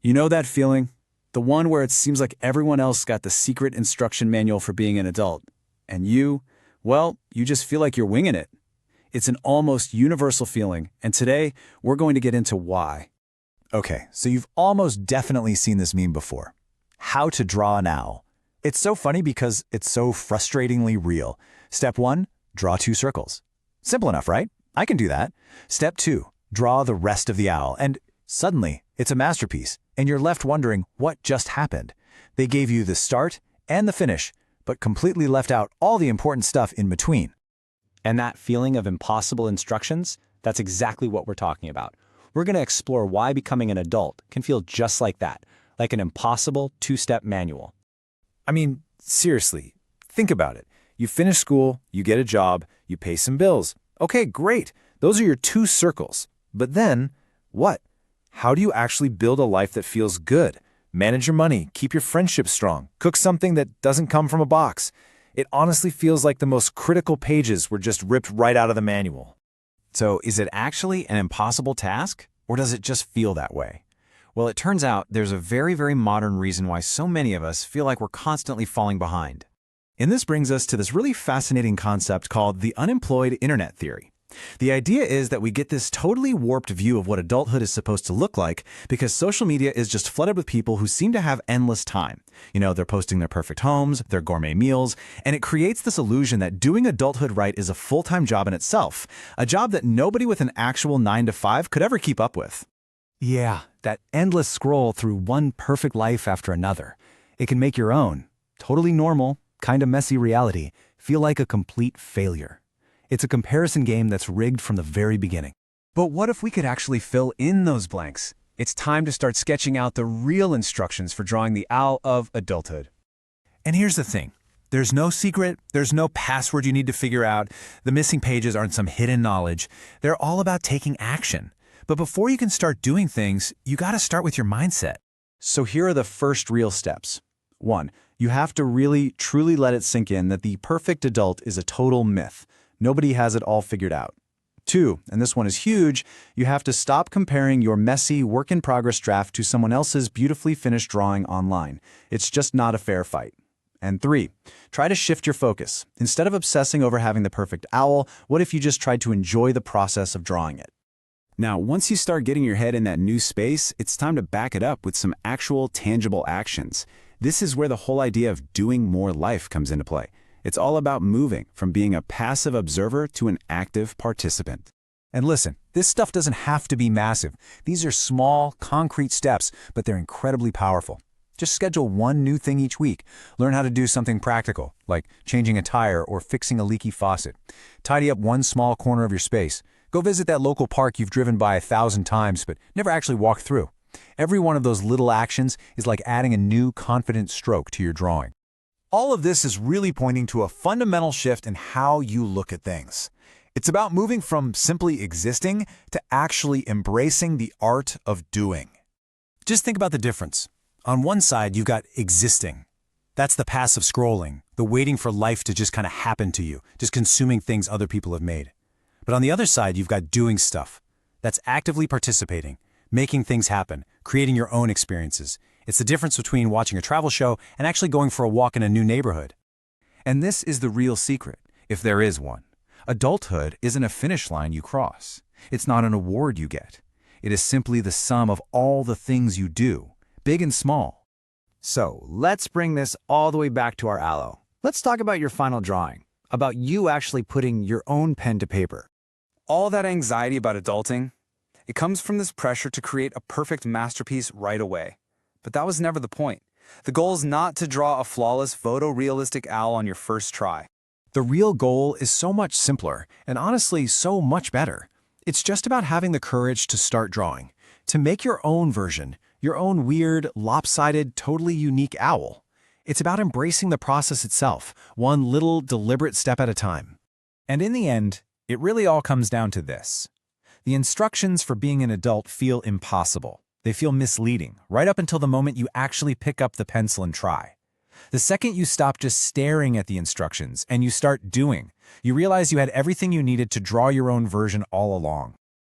You know that feeling? The one where it seems like everyone else got the secret instruction manual for being an adult. And you, well, you just feel like you're winging it. It's an almost universal feeling, and today we're going to get into why. Okay, so you've almost definitely seen this meme before. How to draw an owl. It's so funny because it's so frustratingly real. Step 1, draw 2 circles. Simple enough, right? I can do that. Step 2, draw the rest of the owl, and suddenly it's a masterpiece, and you're left wondering what just happened. They gave you the start and the finish, but completely left out all the important stuff in between. And that feeling of impossible instructions, that's exactly what we're talking about. We're going to explore why becoming an adult can feel just like that, like an impossible 2-step manual. I mean, seriously, think about it. You finish school, you get a job, you pay some bills. Okay, great. Those are your 2 circles. But then, what? How do you actually build a life that feels good? Manage your money, keep your friendships strong, cook something that doesn't come from a box. It honestly feels like the most critical pages were just ripped right out of the manual. So is it actually an impossible task, or does it just feel that way? Well, it turns out there's a very modern reason why so many of us feel like we're constantly falling behind. And this brings us to this really fascinating concept called the Unemployed Internet Theory. The idea is that we get this totally warped view of what adulthood is supposed to look like because social media is just flooded with people who seem to have endless time. You know, they're posting their perfect homes, their gourmet meals, and it creates this illusion that doing adulthood right is a full-time job in itself, a job that nobody with an actual 9-to-5 could ever keep up with. Yeah, that endless scroll through one perfect life after another. It can make your own, totally normal, kind of messy reality feel like a complete failure. It's a comparison game that's rigged from the very beginning. But what if we could actually fill in those blanks? It's time to start sketching out the real instructions for drawing the owl of adulthood. And here's the thing. There's no secret, there's no password you need to figure out. The missing pages aren't some hidden knowledge. They're all about taking action. But before you can start doing things, you gotta start with your mindset. So here are the first real steps. 1, you have to really, truly let it sink in that the perfect adult is a total myth. Nobody has it all figured out. 2, and this one is huge, you have to stop comparing your messy, work-in-progress draft to someone else's beautifully finished drawing online. It's just not a fair fight. And 3, try to shift your focus. Instead of obsessing over having the perfect owl, what if you just tried to enjoy the process of drawing it? Now, once you start getting your head in that new space, it's time to back it up with some actual, tangible actions. This is where the whole idea of doing more life comes into play. It's all about moving from being a passive observer to an active participant. And listen, this stuff doesn't have to be massive. These are small, concrete steps, but they're incredibly powerful. Just schedule one new thing each week. Learn how to do something practical, like changing a tire or fixing a leaky faucet. Tidy up one small corner of your space. Go visit that local park you've driven by 1,000 times but never actually walked through. Every one of those little actions is like adding a new confident stroke to your drawing. All of this is really pointing to a fundamental shift in how you look at things. It's about moving from simply existing to actually embracing the art of doing. Just think about the difference. On one side, you've got existing. That's the passive scrolling, the waiting for life to just kind of happen to you, just consuming things other people have made. But on the other side, you've got doing stuff. That's actively participating, making things happen, creating your own experiences. It's the difference between watching a travel show and actually going for a walk in a new neighborhood. And this is the real secret, if there is one. Adulthood isn't a finish line you cross. It's not an award you get. It is simply the sum of all the things you do, big and small. So let's bring this all the way back to our aloe. Let's talk about your final drawing, about you actually putting your own pen to paper. All that anxiety about adulting, it comes from this pressure to create a perfect masterpiece right away. But that was never the point. The goal is not to draw a flawless, photorealistic owl on your first try. The real goal is so much simpler and honestly so much better. It's just about having the courage to start drawing, to make your own version, your own weird, lopsided, totally unique owl. It's about embracing the process itself, one little deliberate step at a time. And in the end, it really all comes down to this. The instructions for being an adult feel impossible. They feel misleading, right up until the moment you actually pick up the pencil and try. The second you stop just staring at the instructions and you start doing, you realize you had everything you needed to draw your own version all along.